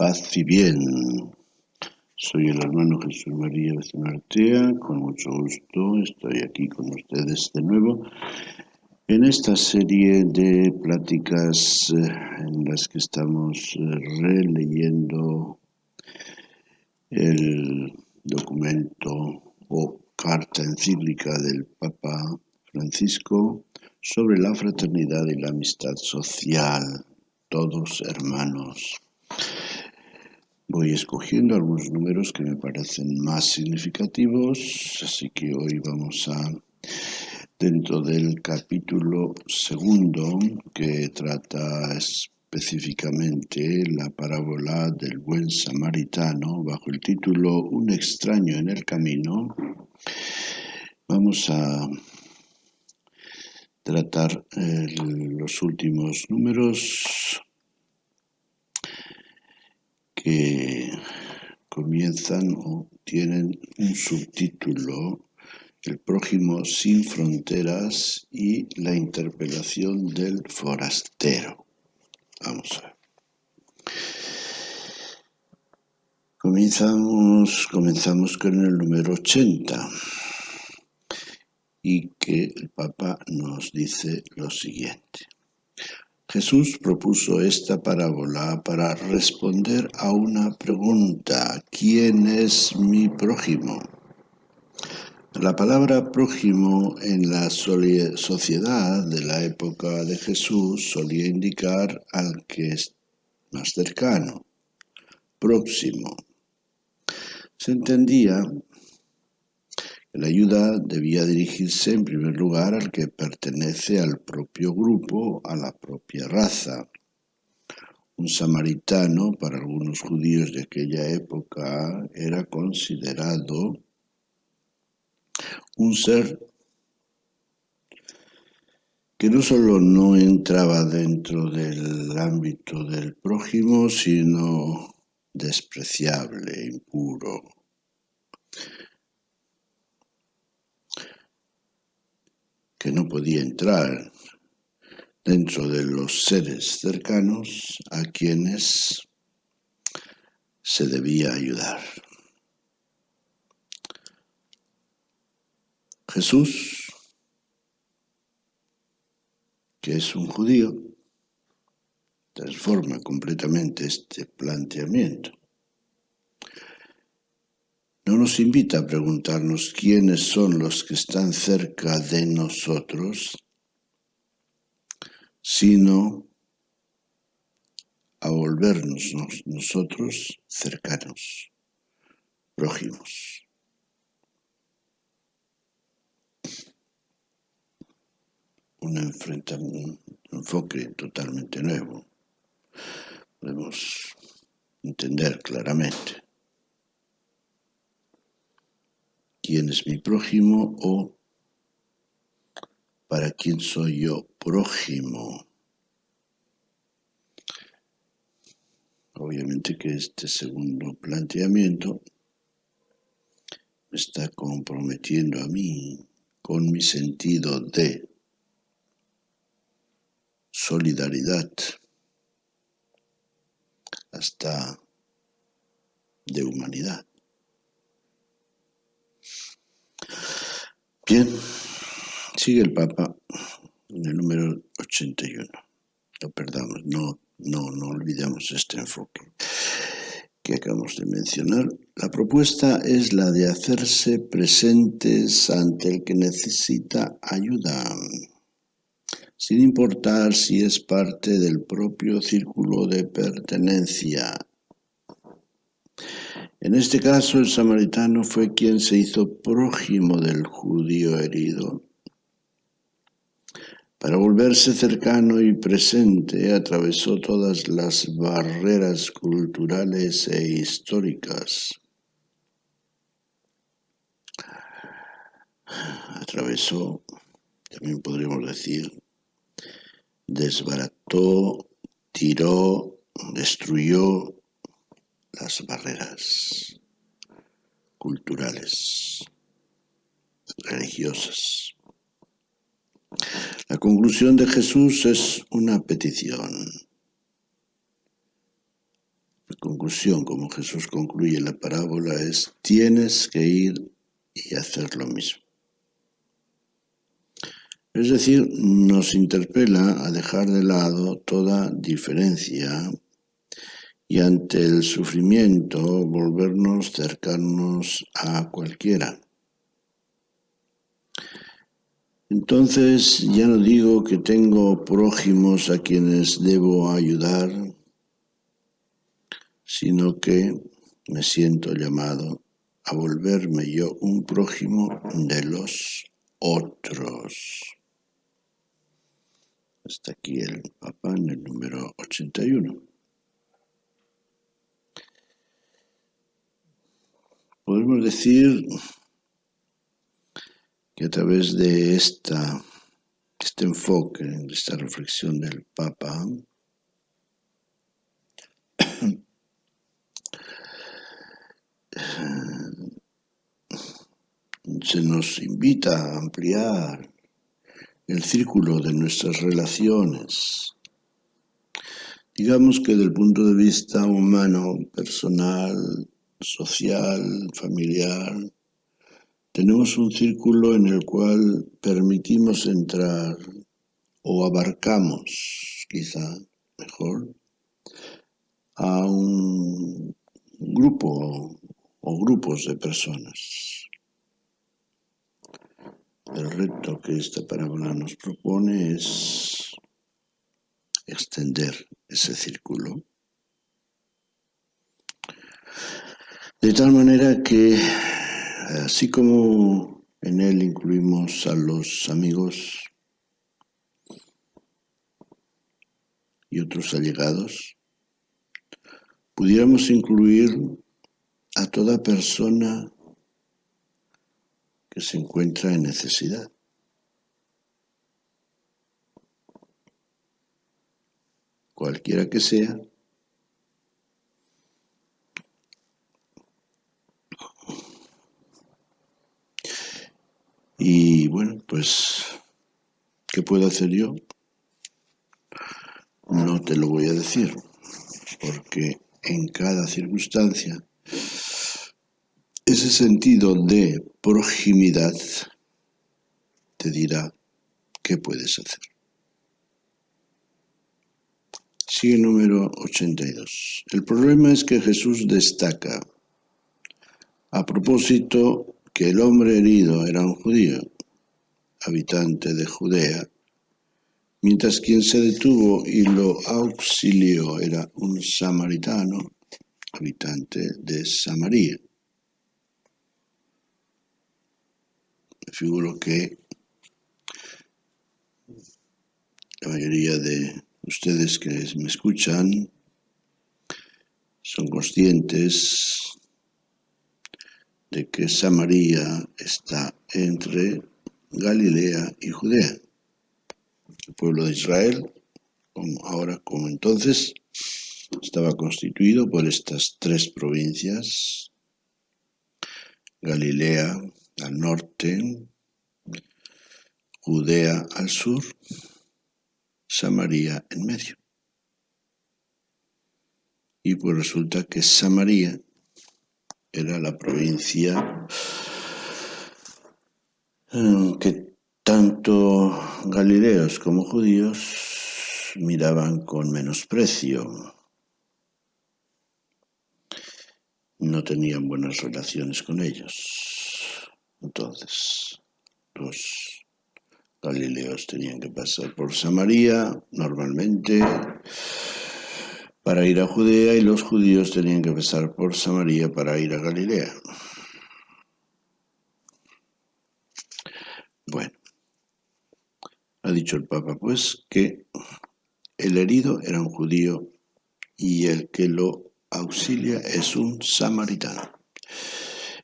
Paz y bien. Soy el hermano Jesús María Becerra Artea, con mucho gusto estoy aquí con ustedes de nuevo en esta serie de pláticas en las que estamos releyendo el documento o carta encíclica del Papa Francisco sobre la fraternidad y la amistad social, todos hermanos. Voy escogiendo algunos números que me parecen más significativos, así que hoy vamos dentro del capítulo segundo, que trata específicamente la parábola del buen samaritano, bajo el título Un extraño en el camino. Vamos a tratar los últimos números que comienzan o tienen un subtítulo: El prójimo sin fronteras y la interpelación del forastero. Vamos a ver. Comenzamos con el número 80 y que el Papa nos dice lo siguiente. Jesús propuso esta parábola para responder a una pregunta: ¿quién es mi prójimo? La palabra prójimo en la sociedad de la época de Jesús solía indicar al que es más cercano, próximo. Se entendía que la ayuda debía dirigirse en primer lugar al que pertenece al propio grupo, a la propia raza. Un samaritano, para algunos judíos de aquella época, era considerado un ser que no solo no entraba dentro del ámbito del prójimo, sino despreciable, impuro. Que no podía entrar dentro de los seres cercanos a quienes se debía ayudar. Jesús, que es un judío, transforma completamente este planteamiento. No nos invita a preguntarnos quiénes son los que están cerca de nosotros, sino a volvernos nosotros cercanos, prójimos. Un enfoque totalmente nuevo. Podemos entender claramente quién es mi prójimo o para quién soy yo prójimo. Obviamente que este segundo planteamiento me está comprometiendo a mí con mi sentido de solidaridad, hasta de humanidad. Bien, sigue el Papa en el número 81. No perdamos, no olvidemos este enfoque que acabamos de mencionar. La propuesta es la de hacerse presentes ante el que necesita ayuda, sin importar si es parte del propio círculo de pertenencia. En este caso, el samaritano fue quien se hizo prójimo del judío herido. Para volverse cercano y presente, atravesó todas las barreras culturales e históricas. Atravesó, también podríamos decir, desbarató, tiró, destruyó las barreras culturales, religiosas. La conclusión de Jesús es una petición. La conclusión, como Jesús concluye la parábola, es: tienes que ir y hacer lo mismo. Es decir, nos interpela a dejar de lado toda diferencia y ante el sufrimiento volvernos cercanos a cualquiera. Entonces ya no digo que tengo prójimos a quienes debo ayudar, sino que me siento llamado a volverme yo un prójimo de los otros. Hasta aquí el Papa en el número 81. Podemos decir que a través de este enfoque, de esta reflexión del Papa, se nos invita a ampliar el círculo de nuestras relaciones. Digamos que desde el punto de vista humano, personal, social, familiar, tenemos un círculo en el cual permitimos entrar o abarcamos, quizá mejor, a un grupo o grupos de personas. El reto que esta parábola nos propone es extender ese círculo, de tal manera que, así como en él incluimos a los amigos y otros allegados, pudiéramos incluir a toda persona que se encuentra en necesidad. Cualquiera que sea, y bueno, pues, ¿qué puedo hacer yo? No te lo voy a decir, porque en cada circunstancia ese sentido de proximidad te dirá qué puedes hacer. Sigue el número 82. El problema es que Jesús destaca, a propósito, que el hombre herido era un judío, habitante de Judea, mientras quien se detuvo y lo auxilió era un samaritano, habitante de Samaria. Me figuro que la mayoría de ustedes que me escuchan son conscientes de que Samaria está entre Galilea y Judea. El pueblo de Israel, ahora como entonces, estaba constituido por estas tres provincias: Galilea al norte, Judea al sur, Samaria en medio. Y pues resulta que Samaria era la provincia que tanto galileos como judíos miraban con menosprecio. No tenían buenas relaciones con ellos. Entonces, los galileos tenían que pasar por Samaria normalmente para ir a Judea, y los judíos tenían que pasar por Samaria para ir a Galilea. Bueno, ha dicho el Papa pues que el herido era un judío y el que lo auxilia es un samaritano.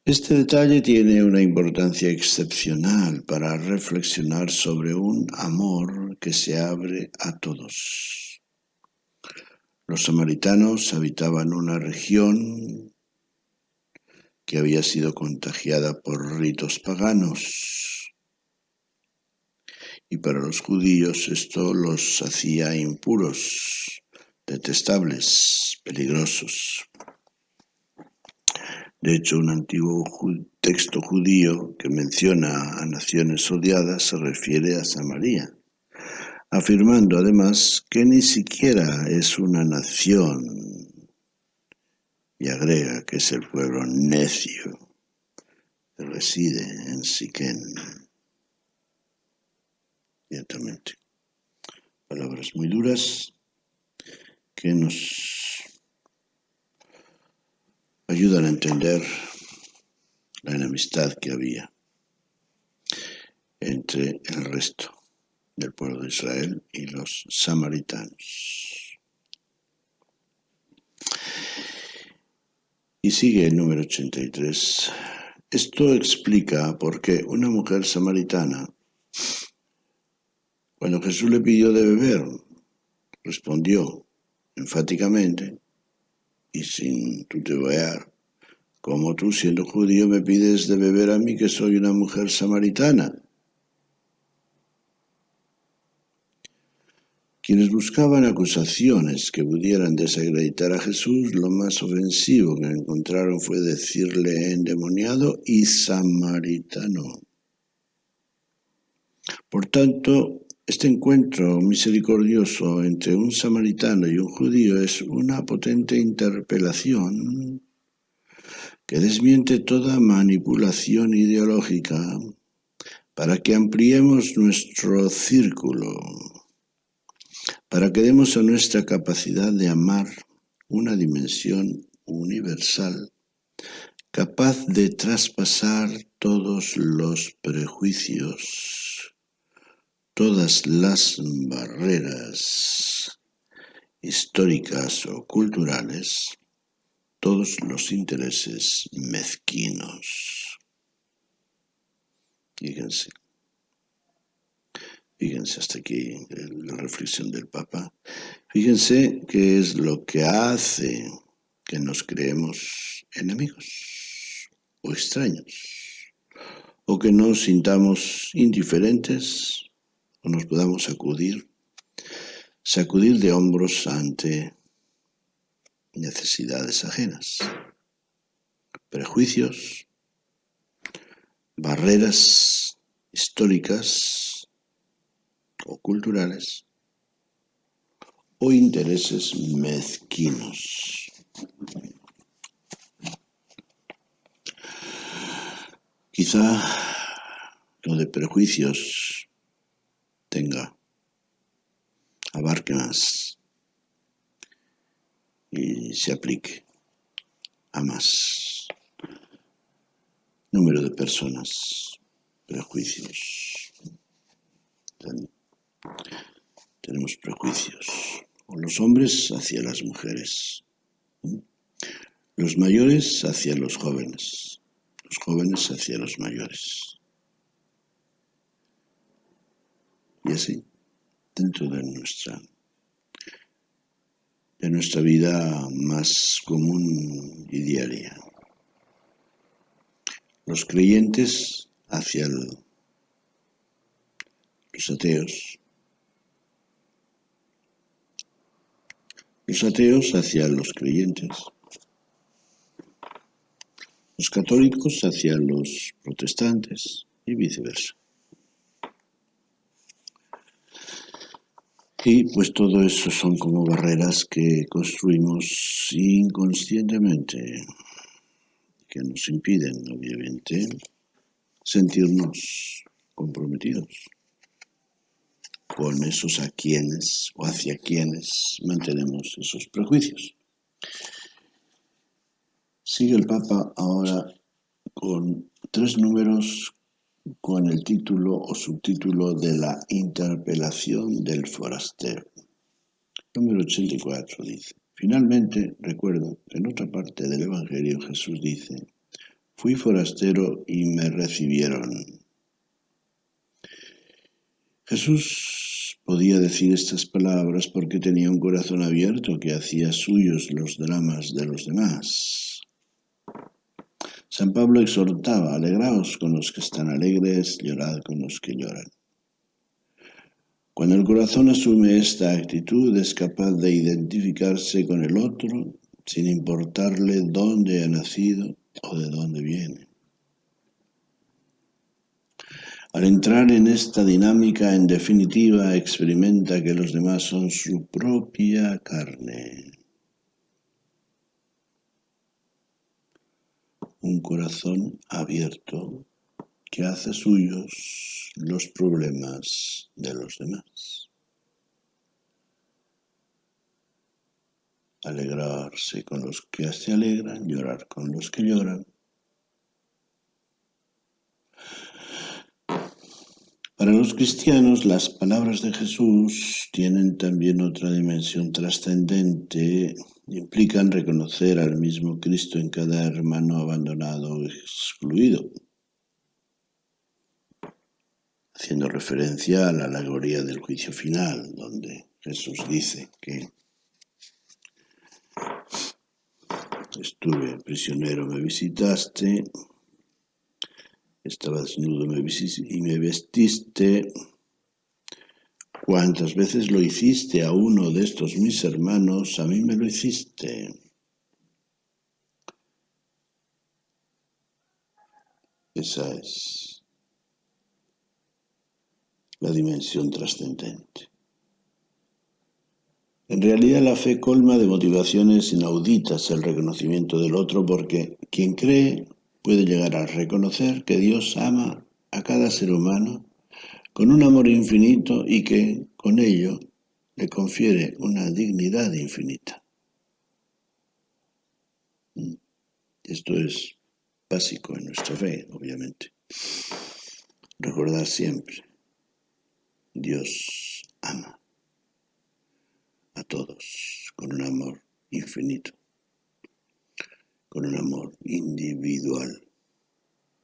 Este detalle tiene una importancia excepcional para reflexionar sobre un amor que se abre a todos. Los samaritanos habitaban una región que había sido contagiada por ritos paganos, y para los judíos esto los hacía impuros, detestables, peligrosos. De hecho, un antiguo texto judío que menciona a naciones odiadas se refiere a Samaria, afirmando además que ni siquiera es una nación, y agrega que es el pueblo necio que reside en Siquén. Ciertamente, palabras muy duras que nos ayudan a entender la enemistad que había entre el resto del pueblo de Israel y los samaritanos. Y sigue el número 83. Esto explica por qué una mujer samaritana, cuando Jesús le pidió de beber, respondió enfáticamente y sin titubear: ¿cómo tú, siendo judío, me pides de beber a mí, que soy una mujer samaritana? Quienes buscaban acusaciones que pudieran desacreditar a Jesús, lo más ofensivo que encontraron fue decirle endemoniado y samaritano. Por tanto, este encuentro misericordioso entre un samaritano y un judío es una potente interpelación que desmiente toda manipulación ideológica para que ampliemos nuestro círculo, para que demos a nuestra capacidad de amar una dimensión universal capaz de traspasar todos los prejuicios, todas las barreras históricas o culturales, todos los intereses mezquinos. Fíjense hasta aquí la reflexión del Papa. Fíjense qué es lo que hace que nos creemos enemigos o extraños, o que nos sintamos indiferentes o nos podamos sacudir de hombros ante necesidades ajenas, prejuicios, barreras históricas o culturales o intereses mezquinos. Quizá lo de prejuicios abarque más y se aplique a más número de personas. Prejuicios. Tenemos prejuicios. O los hombres hacia las mujeres, los mayores hacia los jóvenes hacia los mayores. Y así, dentro de nuestra vida más común y diaria. Los creyentes hacia los ateos. Los ateos hacia los creyentes. Los católicos hacia los protestantes y viceversa. Y pues todo eso son como barreras que construimos inconscientemente, que nos impiden, obviamente, sentirnos comprometidos con esos a quienes o hacia quienes mantenemos esos prejuicios. Sigue el Papa ahora con 3 números con el título o subtítulo de la interpelación del forastero. Número 84 dice: finalmente, recuerdo que en otra parte del Evangelio Jesús dice: fui forastero y me recibieron. Jesús podía decir estas palabras porque tenía un corazón abierto que hacía suyos los dramas de los demás. San Pablo exhortaba: alegraos con los que están alegres, llorad con los que lloran. Cuando el corazón asume esta actitud, es capaz de identificarse con el otro sin importarle dónde ha nacido o de dónde viene. Al entrar en esta dinámica, en definitiva, experimenta que los demás son su propia carne. Un corazón abierto que hace suyos los problemas de los demás. Alegrarse con los que se alegran, llorar con los que lloran. Para los cristianos, las palabras de Jesús tienen también otra dimensión trascendente. Implican reconocer al mismo Cristo en cada hermano abandonado o excluido, haciendo referencia a la alegoría del juicio final, donde Jesús dice que estuve prisionero, me visitaste, estaba desnudo y me vestiste. ¿Cuántas veces lo hiciste a uno de estos mis hermanos? A mí me lo hiciste. Esa es la dimensión trascendente. En realidad la fe colma de motivaciones inauditas el reconocimiento del otro, porque quien cree puede llegar a reconocer que Dios ama a cada ser humano con un amor infinito y que con ello le confiere una dignidad infinita. Esto es básico en nuestra fe, obviamente. Recordar siempre, Dios ama a todos con un amor infinito, con un amor individual,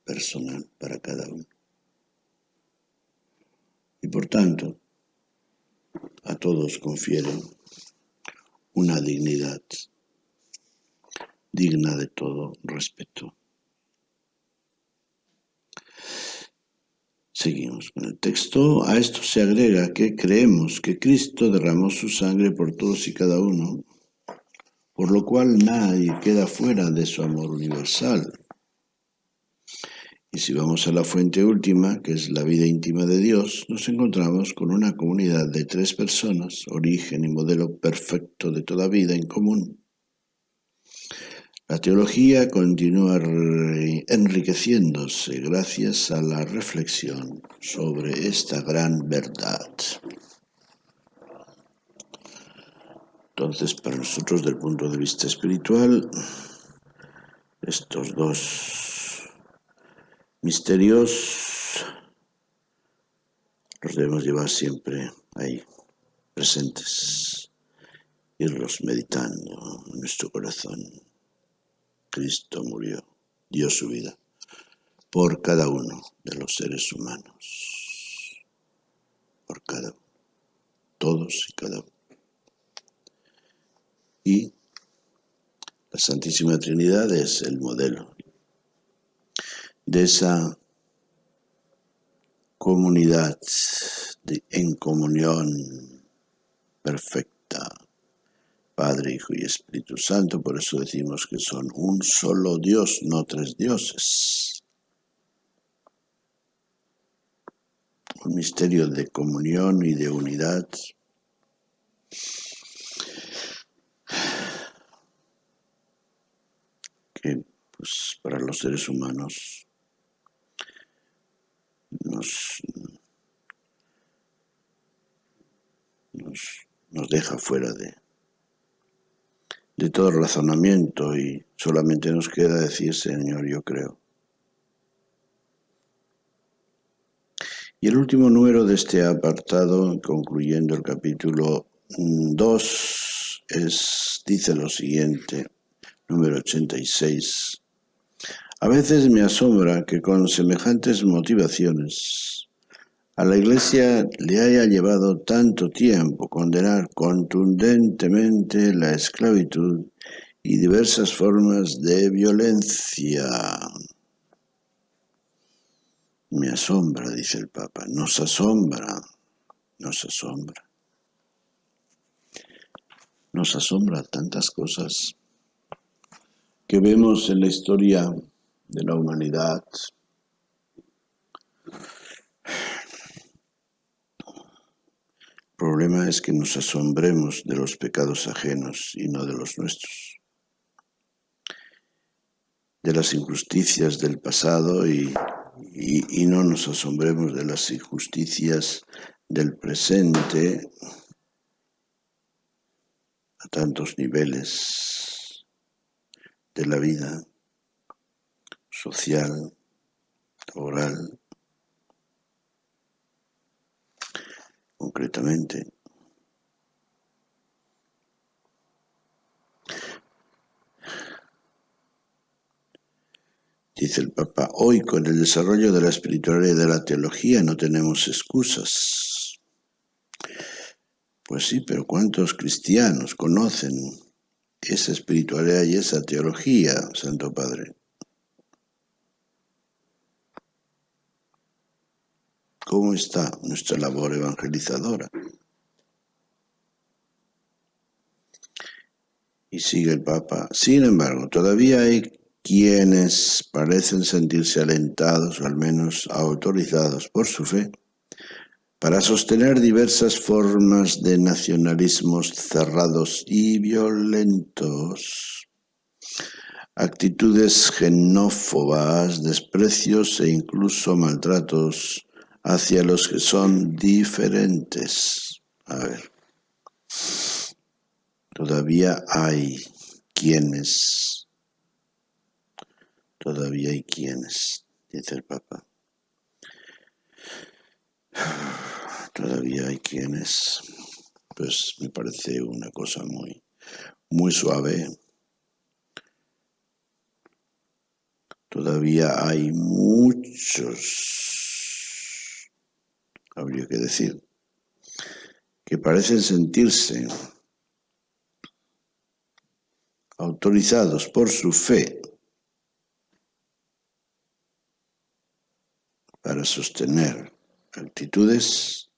personal para cada uno. Y por tanto, a todos confieren una dignidad digna de todo respeto. Seguimos con el texto. A esto se agrega que creemos que Cristo derramó su sangre por todos y cada uno, por lo cual nadie queda fuera de su amor universal. Y si vamos a la fuente última, que es la vida íntima de Dios, nos encontramos con una comunidad de 3 personas, origen y modelo perfecto de toda vida en común. La teología continúa enriqueciéndose gracias a la reflexión sobre esta gran verdad. Entonces, para nosotros, desde el punto de vista espiritual, estos dos misterios los debemos llevar siempre ahí, presentes, irlos meditando en nuestro corazón. Cristo murió, dio su vida por cada uno de los seres humanos, por cada uno, todos y cada uno. Y la Santísima Trinidad es el modelo de esa comunidad en comunión perfecta, Padre, Hijo y Espíritu Santo. Por eso decimos que son un solo Dios, no 3 dioses. Un misterio de comunión y de unidad que, pues, para los seres humanos nos deja fuera de todo razonamiento, y solamente nos queda decir: Señor, yo creo. Y el último número de este apartado, concluyendo el capítulo 2, dice lo siguiente, número 86. A veces me asombra que con semejantes motivaciones a la Iglesia le haya llevado tanto tiempo condenar contundentemente la esclavitud y diversas formas de violencia. Me asombra, dice el Papa, nos asombra. nos asombra. Nos asombra tantas cosas que vemos en la historia de la humanidad. El problema es que nos asombremos de los pecados ajenos y no de los nuestros, de las injusticias del pasado y no nos asombremos de las injusticias del presente a tantos niveles de la vida social, laboral, concretamente. Dice el Papa, hoy con el desarrollo de la espiritualidad y de la teología no tenemos excusas. Pues sí, pero ¿cuántos cristianos conocen esa espiritualidad y esa teología, Santo Padre? ¿Cómo está nuestra labor evangelizadora? Y sigue el Papa. Sin embargo, todavía hay quienes parecen sentirse alentados o al menos autorizados por su fe para sostener diversas formas de nacionalismos cerrados y violentos, actitudes xenófobas, desprecios e incluso maltratos hacia los que son diferentes. A ver, todavía hay quienes, dice el Papa. Todavía hay quienes, pues me parece una cosa muy suave. Todavía hay muchos, habría que decir, que parecen sentirse autorizados por su fe para sostener actitudes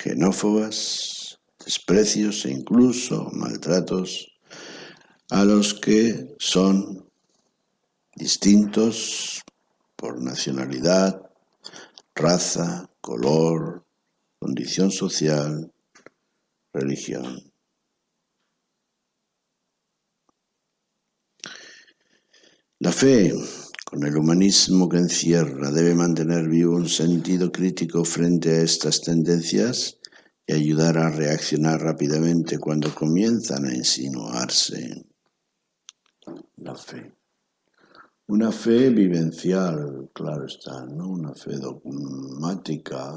xenófobas, desprecios e incluso maltratos a los que son distintos por nacionalidad, raza, color, condición social, religión. La fe, con el humanismo que encierra, debe mantener vivo un sentido crítico frente a estas tendencias y ayudar a reaccionar rápidamente cuando comienzan a insinuarse. La fe. Una fe vivencial, claro está, no una fe dogmática,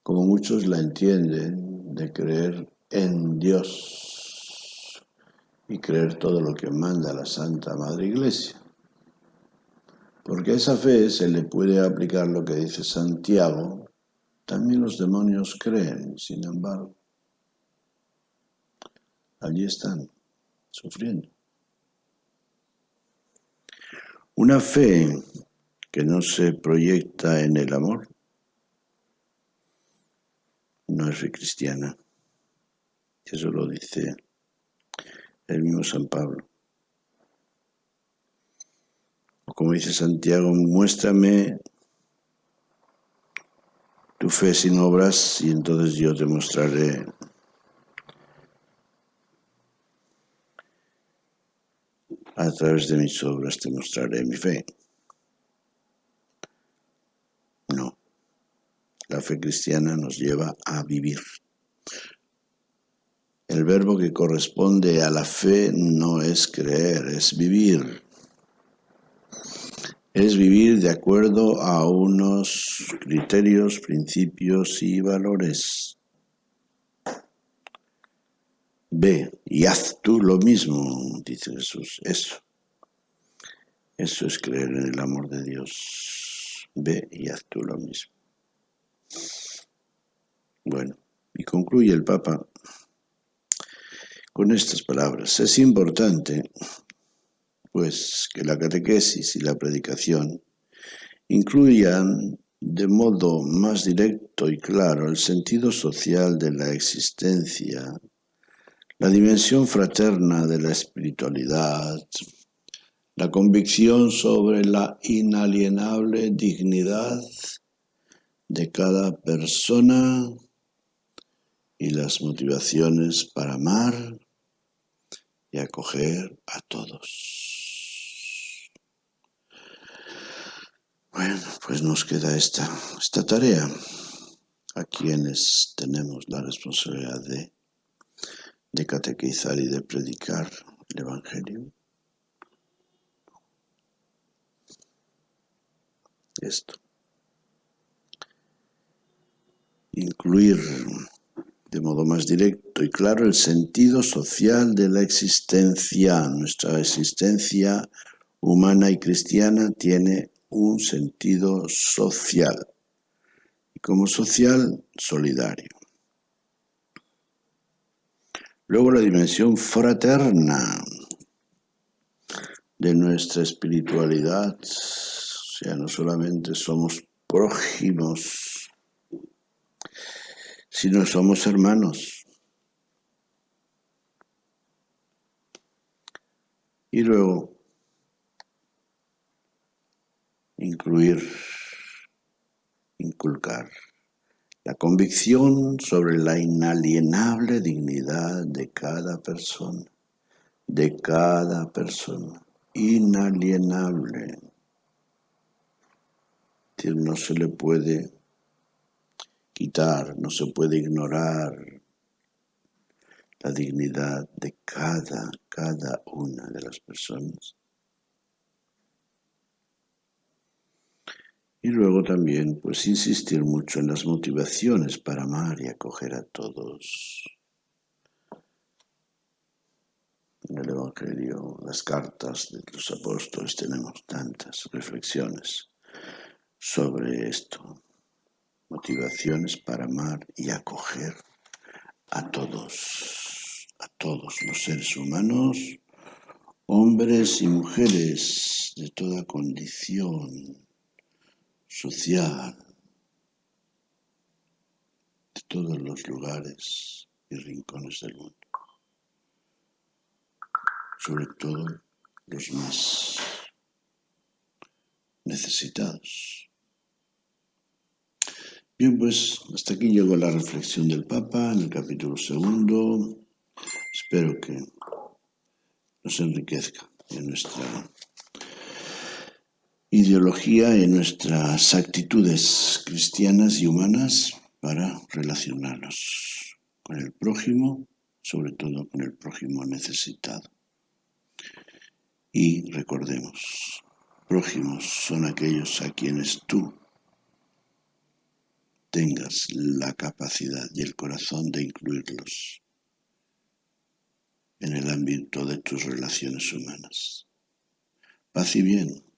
como muchos la entienden, de creer en Dios y creer todo lo que manda la Santa Madre Iglesia. Porque a esa fe se le puede aplicar lo que dice Santiago, también los demonios creen, sin embargo. Allí están, sufriendo. Una fe que no se proyecta en el amor no es fe cristiana. Eso lo dice el mismo San Pablo. O como dice Santiago, muéstrame tu fe sin obras y entonces yo te mostraré a través de mis obras, te mostraré mi fe. No, la fe cristiana nos lleva a vivir. El verbo que corresponde a la fe no es creer, es vivir. Es vivir de acuerdo a unos criterios, principios y valores. Ve y haz tú lo mismo, dice Jesús. Eso es creer en el amor de Dios. Ve y haz tú lo mismo. Bueno, y concluye el Papa con estas palabras. Es importante, pues, que la catequesis y la predicación incluyan de modo más directo y claro el sentido social de la existencia, la dimensión fraterna de la espiritualidad, la convicción sobre la inalienable dignidad de cada persona y las motivaciones para amar y acoger a todos. Bueno, pues nos queda esta tarea a quienes tenemos la responsabilidad de catequizar y de predicar el Evangelio. Esto. Incluir de modo más directo y claro el sentido social de la existencia. Nuestra existencia humana y cristiana tiene un sentido social y como social solidario. Luego la dimensión fraterna de nuestra espiritualidad, o sea, no solamente somos prójimos, sino somos hermanos. Y luego inculcar la convicción sobre la inalienable dignidad de cada persona, inalienable. Es decir, no se le puede quitar, no se puede ignorar la dignidad de cada una de las personas. Y luego también, pues, insistir mucho en las motivaciones para amar y acoger a todos. En el Evangelio, las cartas de los apóstoles, tenemos tantas reflexiones sobre esto. Motivaciones para amar y acoger a todos los seres humanos, hombres y mujeres de toda condición social, de todos los lugares y rincones del mundo, sobre todo los más necesitados. Bien, pues hasta aquí llegó la reflexión del Papa en el capítulo 2. Espero que nos enriquezca en nuestra ideología y en nuestras actitudes cristianas y humanas para relacionarnos con el prójimo, sobre todo con el prójimo necesitado. Y recordemos, prójimos son aquellos a quienes tú tengas la capacidad y el corazón de incluirlos en el ámbito de tus relaciones humanas. Paz y bien.